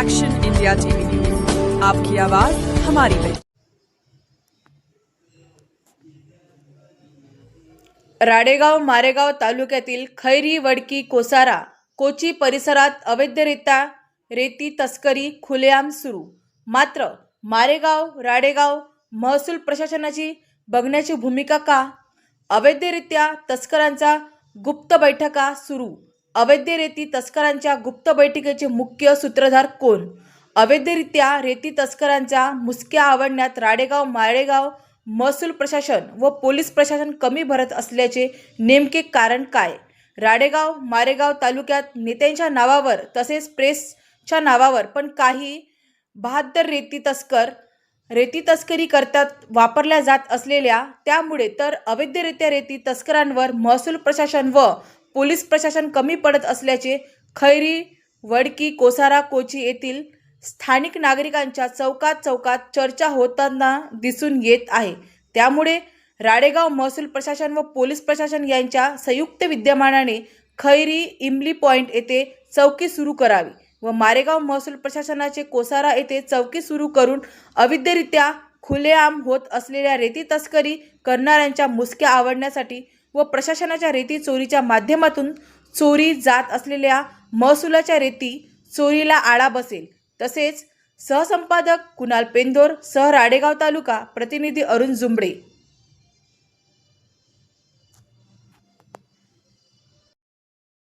Action India TV news, आपकी आवाज हमारी पहचान। राडेगाव मारेगाव तालुक्यातील खैरी वडकी कोसारा कोची परिसरात अवैधरित्या रेती तस्करी खुलेआम सुरू। मात्र मारेगाव राडेगाव महसूल प्रशासनाची बघण्याची भूमिका का? अवैधरित्या तस्करांचा गुप्त बैठका सुरू। अवैध रेती तस्करांच्या गुप्त बैठकीचे मुख्य सूत्रधार कोण? अवैधरित्या रेती तस्करांचा मुसक्या आवडण्यात राडेगाव मारेगाव महसूल प्रशासन व पोलीस प्रशासन कमी भरत असल्याचे नेमके कारण काय? राडेगाव मारेगाव तालुक्यात नेत्यांच्या नावावर तसेच प्रेसच्या नावावर पण काही बहादर रेती तस्करी करतात वापरल्या जात असलेल्या, त्यामुळे तर अवैधरित्या रेती तस्करांवर महसूल प्रशासन व पोलीस प्रशासन कमी पडत असल्याचे खैरी वडकी कोसारा कोची येथील स्थानिक नागरिकांच्या चौकात चर्चा होताना दिसून येत आहे। त्यामुळे राडेगाव महसूल प्रशासन व पोलीस प्रशासन यांच्या संयुक्त विद्यमानाने खैरी इमली पॉइंट येथे चौकी सुरू करावी व मारेगाव महसूल प्रशासनाचे कोसारा येथे चौकी सुरू करून अवैधरित्या खुलेआम होत असलेल्या रेती तस्करी करणाऱ्यांच्या मुसक्या आवडण्यासाठी व प्रशासनाच्या रेती चोरीच्या माध्यमातून चोरी जात असलेल्या महसुलाच्या रेती चोरीला आळा बसेल। तसेच सहसंपादक कुणाल पेंदोर, सह राडेगाव तालुका प्रतिनिधी अरुण जुंबडे।